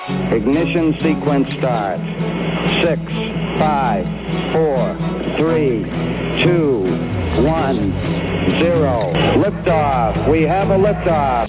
Ignition sequence start. 6, 5, 4, 3, 2, 1, 0. Liftoff. We have a liftoff.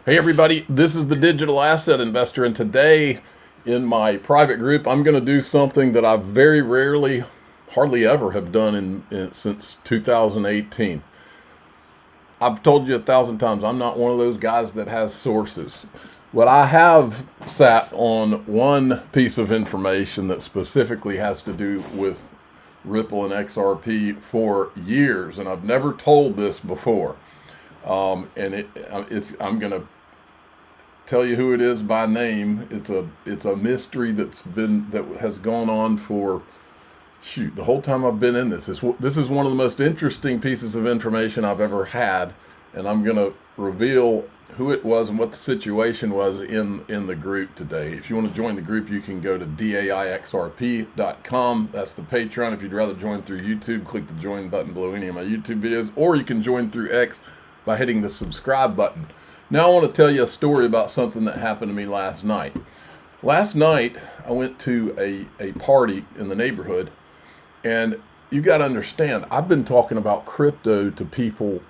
Hey everybody, this is the Digital Asset Investor, and today in my private group I'm going to do something that I very rarely, hardly ever have done since 2018. I've told you 1,000 times, I'm not one of those guys that has sources. But I have sat on one piece of information that specifically has to do with Ripple and XRP for years, and I've never told this before. I'm going to tell you who it is by name. It's a mystery that has gone on for the whole time I've been in this. This is one of the most interesting pieces of information I've ever had, and I'm going to reveal who it was and what the situation was in the group today. If you want to join the group, you can go to daixrp.com. That's the Patreon. If you'd rather join through YouTube, click the join button below any of my YouTube videos, or you can join through X by hitting the subscribe button. Now I want to tell you a story about something that happened to me last night. Last night I went to a party in the neighborhood, and you got to understand, I've been talking about crypto to people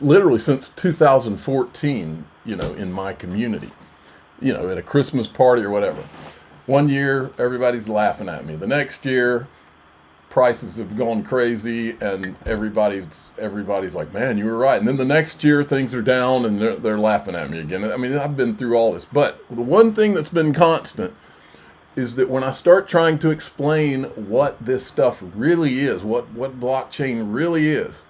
literally since 2014, in my community, at a Christmas party or whatever. One year everybody's laughing at me. The next year prices have gone crazy and everybody's like, man, you were right. And then the next year things are down and they're laughing at me again. I mean, I've been through all this, but the one thing that's been constant is that when I start trying to explain what this stuff really is, what blockchain really is,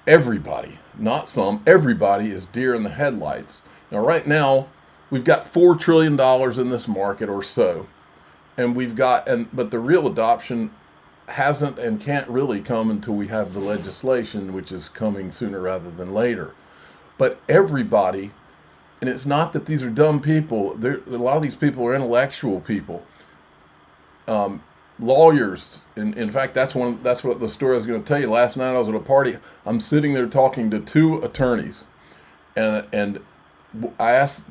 everybody, not some, everybody is deer in the headlights. Now, right now, we've got $4 trillion in this market or so, and but the real adoption hasn't and can't really come until we have the legislation, which is coming sooner rather than later. But everybody, and it's not that these are dumb people, a lot of these people are intellectual people, lawyers. In fact, that's what the story I was going to tell you. Last night I was at a party. I'm sitting there talking to two attorneys, and I asked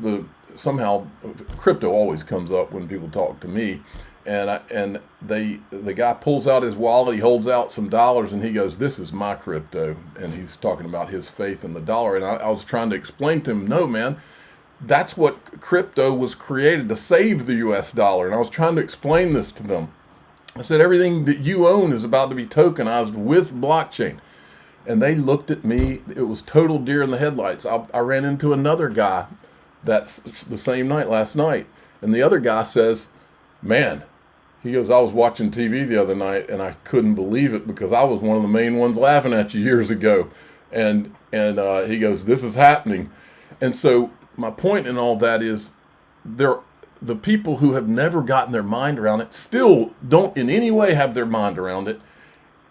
somehow crypto always comes up when people talk to me. And the guy pulls out his wallet, he holds out some dollars, and he goes, "This is my crypto." And he's talking about his faith in the dollar. And I was trying to explain to him, no, man, that's what crypto was created to save the US dollar. And I was trying to explain this to them. I said, everything that you own is about to be tokenized with blockchain. And they looked at me. It was total deer in the headlights. I ran into another guy that's the same night, last night. And the other guy says, man, he goes, I was watching TV the other night and I couldn't believe it because I was one of the main ones laughing at you years ago. And he goes, this is happening. And so my point in all that is the people who have never gotten their mind around it still don't in any way have their mind around it.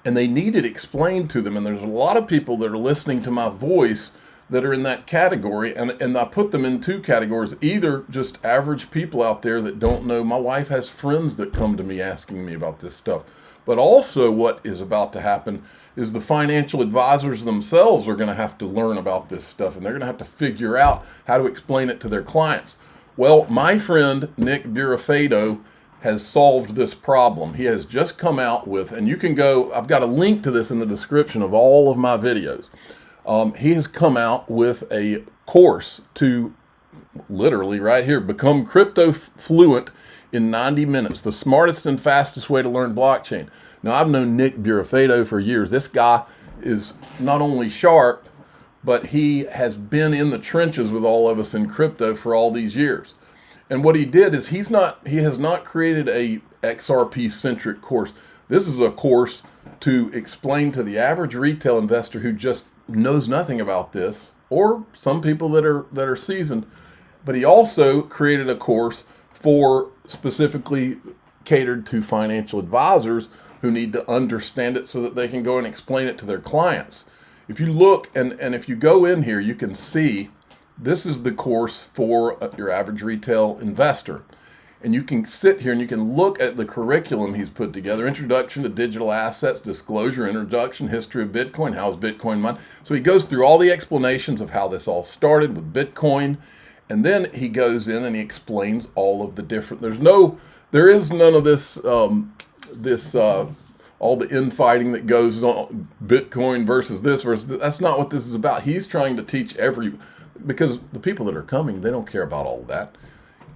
And they need it explained to them. And there's a lot of people that are listening to my voice that are in that category, and I put them in two categories. Either just average people out there that don't know. My wife has friends that come to me asking me about this stuff. But also what is about to happen is the financial advisors themselves are going to have to learn about this stuff, and they're going to have to figure out how to explain it to their clients. Well, my friend Nick Burafado has solved this problem. He has just come out with, and you can go, I've got a link to this in the description of all of my videos. He has come out with a course to literally right here, become crypto fluent in 90 minutes, the smartest and fastest way to learn blockchain. Now, I've known Nick Burafado for years. This guy is not only sharp, but he has been in the trenches with all of us in crypto for all these years. And what he did is he has not created a XRP centric course. This is a course to explain to the average retail investor who just knows nothing about this, or some people that are seasoned. But he also created a course for specifically catered to financial advisors who need to understand it so that they can go and explain it to their clients. If you look and if you go in here, you can see this is the course for your average retail investor. And you can sit here and you can look at the curriculum he's put together: Introduction to Digital Assets, Disclosure, Introduction, History of Bitcoin, How is Bitcoin mined? So he goes through all the explanations of how this all started with Bitcoin. And then he goes in and he explains all of the different, there is none of this, all the infighting that goes on, Bitcoin versus this versus this. That's not what this is about. He's trying to teach because the people that are coming, they don't care about all of that.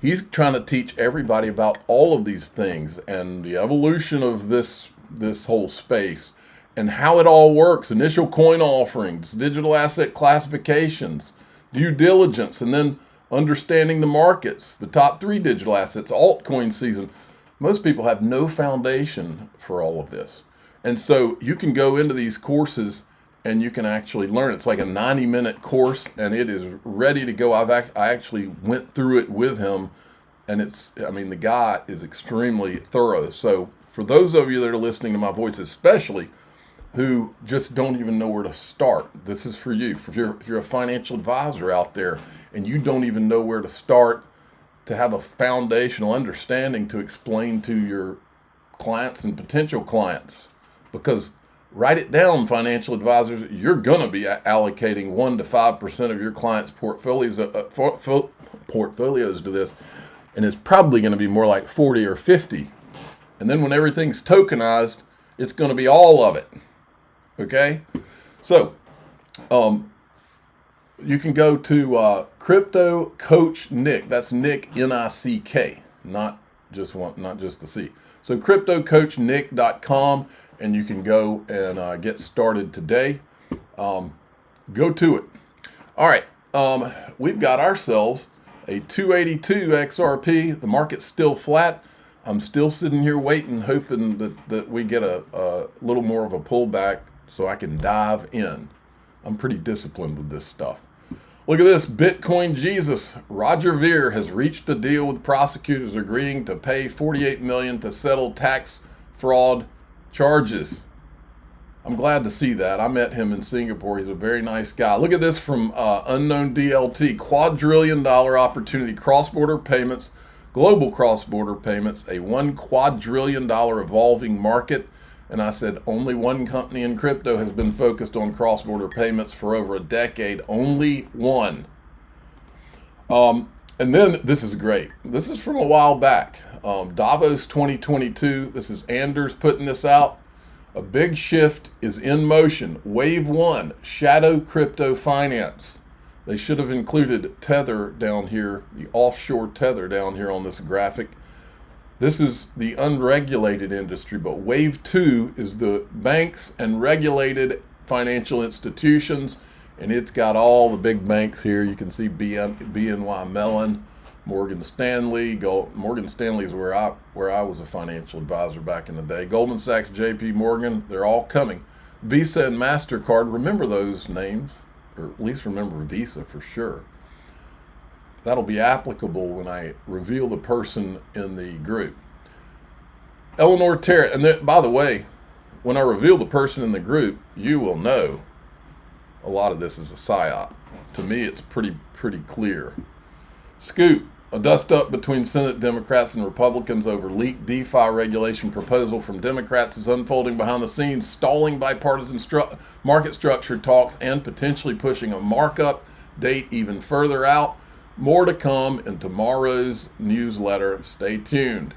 He's trying to teach everybody about all of these things and the evolution of this whole space and how it all works: initial coin offerings, digital asset classifications, due diligence, and then understanding the markets, the top 3 digital assets, altcoin season. Most people have no foundation for all of this. And so you can go into these courses and you can actually learn. It's like a 90-minute course and it is ready to go. I actually went through it with him, and the guy is extremely thorough. So for those of you that are listening to my voice, especially who just don't even know where to start, this is for you. If you're a financial advisor out there and you don't even know where to start to have a foundational understanding to explain to your clients and potential clients, because write it down, financial advisors, you're going to be allocating 1 to 5% of your clients' portfolios to this, and it's probably going to be more like 40 or 50. And then when everything's tokenized, it's going to be all of it. Okay? So, you can go to Crypto Coach Nick. That's Nick, N-I-C-K, not just the C. So CryptoCoachNick.com, and you can go and get started today. Go to it. All right, we've got ourselves a 282 XRP. The market's still flat. I'm still sitting here waiting, hoping that we get a little more of a pullback so I can dive in. I'm pretty disciplined with this stuff. Look at this, Bitcoin Jesus. Roger Ver has reached a deal with prosecutors agreeing to pay $48 million to settle tax fraud charges. I'm glad to see that. I met him in Singapore. He's a very nice guy. Look at this from Unknown DLT. Quadrillion dollar opportunity, cross-border payments, global cross-border payments, a $1 quadrillion evolving market. And I said, only one company in crypto has been focused on cross-border payments for over a decade. Only one. And then this is great. This is from a while back. Davos 2022. This is Anders putting this out. A big shift is in motion. Wave 1, shadow crypto finance. They should have included Tether down here, the offshore Tether down here on this graphic. This is the unregulated industry, but wave 2 is the banks and regulated financial institutions, and it's got all the big banks here. You can see BNY Mellon, Morgan Stanley. Morgan Stanley is where I was a financial advisor back in the day. Goldman Sachs, JP Morgan, they're all coming. Visa and MasterCard, remember those names, or at least remember Visa for sure. That'll be applicable when I reveal the person in the group. Eleanor Terra, and then, by the way, when I reveal the person in the group, you will know a lot of this is a psyop. To me, it's pretty clear. Scoop, a dust-up between Senate Democrats and Republicans over leaked DeFi regulation proposal from Democrats is unfolding behind the scenes, stalling bipartisan market structure talks and potentially pushing a markup date even further out. More to come in tomorrow's newsletter. Stay tuned.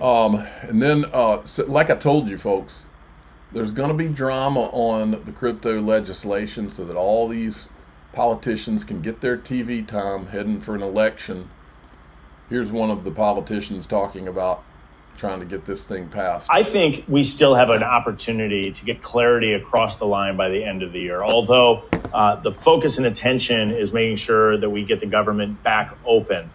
And then, so like I told you folks, there's going to be drama on the crypto legislation so that all these politicians can get their TV time heading for an election. Here's one of the politicians talking about trying to get this thing passed. I think we still have an opportunity to get clarity across the line by the end of the year, although the focus and attention is making sure that we get the government back open.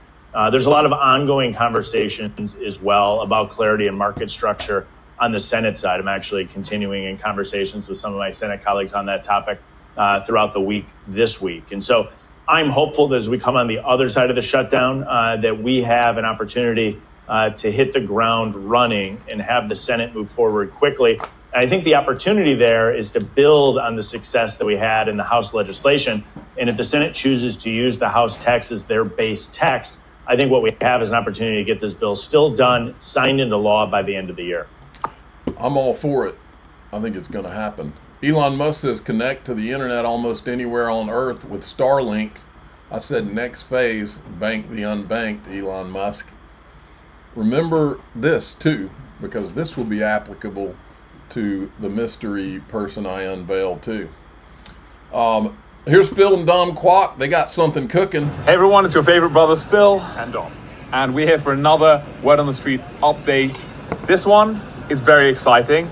There's a lot of ongoing conversations as well about clarity and market structure on the Senate side. I'm actually continuing in conversations with some of my Senate colleagues on that topic throughout the week this week. And so I'm hopeful that as we come on the other side of the shutdown, that we have an opportunity to hit the ground running and have the Senate move forward quickly. And I think the opportunity there is to build on the success that we had in the House legislation. And if the Senate chooses to use the House text as their base text, I think what we have is an opportunity to get this bill still done, signed into law by the end of the year. I'm all for it. I think it's going to happen. Elon Musk says connect to the internet almost anywhere on Earth with Starlink. I said next phase, bank the unbanked, Elon Musk. Remember this too, because this will be applicable to the mystery person I unveiled too. Here's Phil and Dom Kwok. They got something cooking. Hey everyone, it's your favorite brothers Phil and Dom. And we're here for another Word on the Street update. This one is very exciting.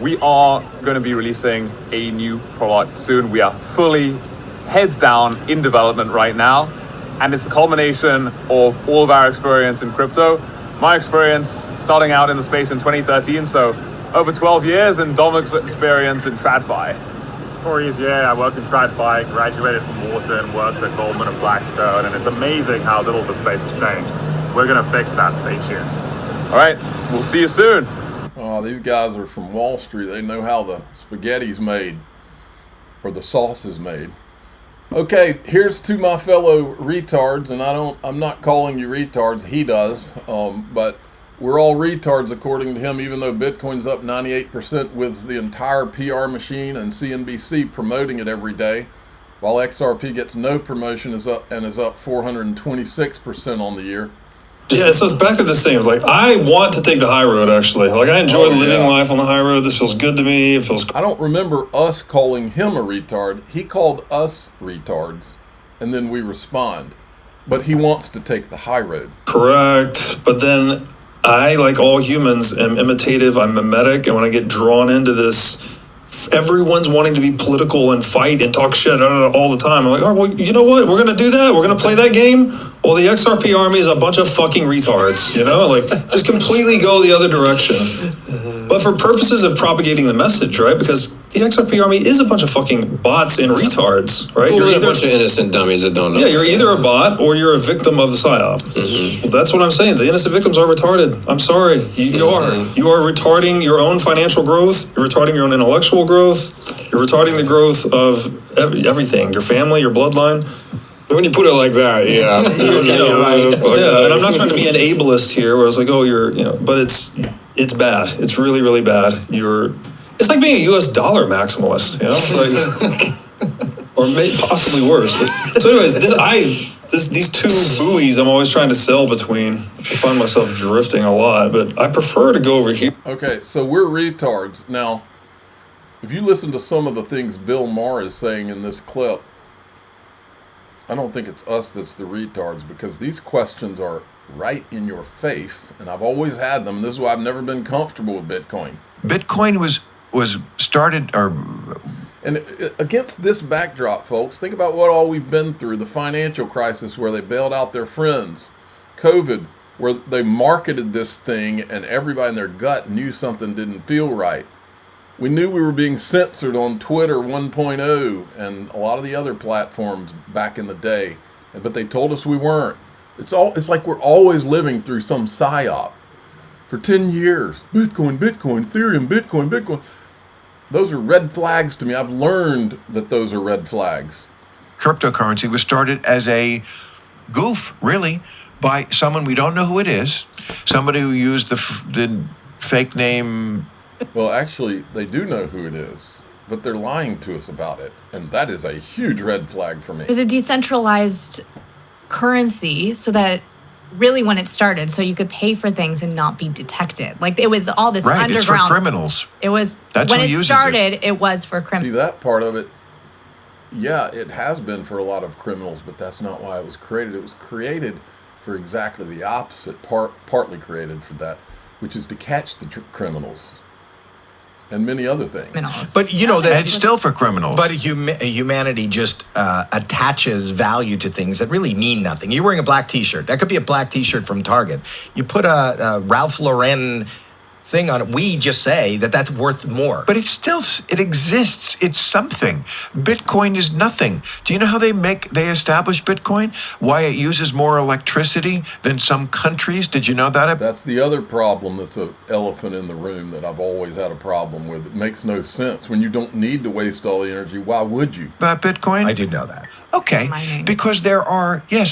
We are going to be releasing a new product soon. We are fully heads down in development right now. And it's the culmination of all of our experience in crypto. My experience starting out in the space in 2013, so over 12 years, and Dominic's experience in TradFi. 4 years, yeah, I worked in TradFi, graduated from Wharton, worked at Goldman and Blackstone, and it's amazing how little the space has changed. We're going to fix that. Stay tuned. All right, we'll see you soon. Oh, these guys are from Wall Street. They know how the spaghetti's made, or the sauce is made. Okay, here's to my fellow retards, and I'm not calling you retards. He does, but we're all retards according to him. Even though Bitcoin's up 98% with the entire PR machine and CNBC promoting it every day, while XRP gets no promotion is up 426% on the year. Yeah, so it's back to this thing. Like, I want to take the high road, actually. Like, I enjoy living life on the high road. This feels good to me. It feels... I don't remember us calling him a retard. He called us retards, and then we respond. But he wants to take the high road. Correct. But then I, like all humans, am imitative. I'm mimetic. And when I get drawn into this, everyone's wanting to be political and fight and talk shit all the time. I'm like, oh, well, you know what? We're going to do that. We're going to play that game. Well, the XRP army is a bunch of fucking retards, you know? Like, just completely go the other direction. But for purposes of propagating the message, right? Because the XRP army is a bunch of fucking bots and retards, right? You're either a bunch of innocent dummies that don't know. Yeah, you're either a bot or you're a victim of the psyop. Mm-hmm. Well, that's what I'm saying. The innocent victims are retarded. I'm sorry. You are. You are retarding your own financial growth. You're retarding your own intellectual growth. You're retarding the growth of everything. Your family, your bloodline. When you put it like that, yeah. Yeah, and I'm not trying to be an ableist here where I was like, oh, but it's bad. It's really, really bad. It's like being a US dollar maximalist, you know? It's like, or possibly worse. But, so anyways, these two buoys I'm always trying to sail between. I find myself drifting a lot, but I prefer to go over here. Okay, so we're retards. Now, if you listen to some of the things Bill Maher is saying in this clip, I don't think it's us that's the retards, because these questions are right in your face, and I've always had them. This is why I've never been comfortable with Bitcoin. Bitcoin was started, and against this backdrop, folks, think about what all we've been through. The financial crisis where they bailed out their friends, COVID where they marketed this thing and everybody in their gut knew something didn't feel right. We knew we were being censored on Twitter 1.0 and a lot of the other platforms back in the day, but they told us we weren't. It's like we're always living through some psyop. For 10 years, Bitcoin, Ethereum, Bitcoin. Those are red flags to me. I've learned that those are red flags. Cryptocurrency was started as a goof, really, by someone we don't know who it is, somebody who used the fake name. Well, actually, they do know who it is, but they're lying to us about it. And that is a huge red flag for me. It was a decentralized currency so that really when it started, so you could pay for things and not be detected. Like it was all this underground. It's for criminals. It was, That's when who it uses started, it was for criminals. See, that part of it, yeah, it has been for a lot of criminals, but that's not why it was created. It was created for exactly the opposite, partly created for that, which is to catch the criminals. And many other things. But it's still for criminals. But humanity just attaches value to things that really mean nothing. You're wearing a black T-shirt. That could be a black T-shirt from Target. You put a Ralph Lauren thing on it. We just say that that's worth more. But it exists. It's something. Bitcoin is nothing. Do you know how they establish Bitcoin? Why it uses more electricity than some countries? Did you know that? That's the other problem that's an elephant in the room that I've always had a problem with. It makes no sense. When you don't need to waste all the energy, why would you? About Bitcoin? I did know that. Okay. Mining. Because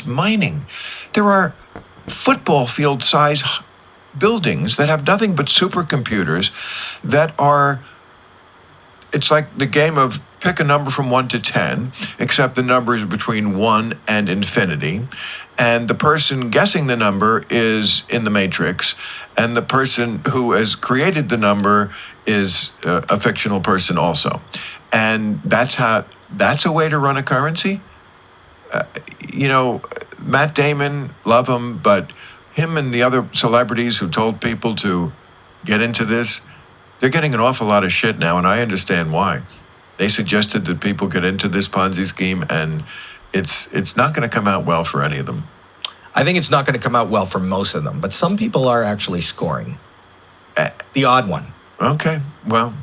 mining. There are football field size buildings that have nothing but supercomputers that are, it's like the game of pick a number from 1 to 10, except the number is between 1 and infinity. And the person guessing the number is in the matrix. And the person who has created the number is a fictional person also. And that's a way to run a currency. Matt Damon, love him, but him and the other celebrities who told people to get into this, they're getting an awful lot of shit now, and I understand why. They suggested that people get into this Ponzi scheme, and it's not going to come out well for any of them. I think it's not going to come out well for most of them, but some people are actually scoring. The odd one. Okay, well,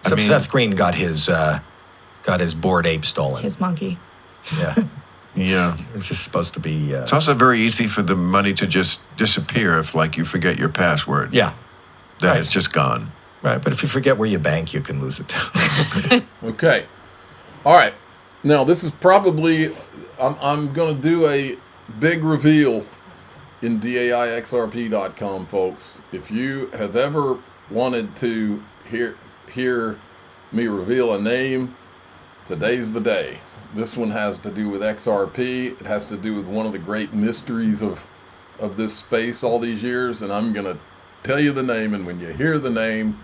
Seth Green got his Bored Ape stolen. His monkey. Yeah. Yeah. It's just supposed to be... It's also very easy for the money to just disappear if, you forget your password. Yeah. Then Right. it's just gone. Right, but if you forget where you bank, you can lose it too. Okay. All right. Now, this is probably... I'm going to do a big reveal in DAIXRP.com, folks. If you have ever wanted to hear me reveal a name, today's the day. This one has to do with XRP. It has to do with one of the great mysteries of this space all these years, and I'm going to tell you the name, and when you hear the name,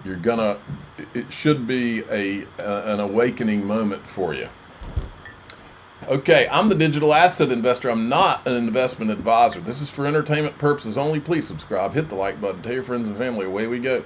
it should be an awakening moment for you. Okay, I'm the digital asset investor. I'm not an investment advisor. This is for entertainment purposes only. Please subscribe, hit the like button, tell your friends and family. Away we go.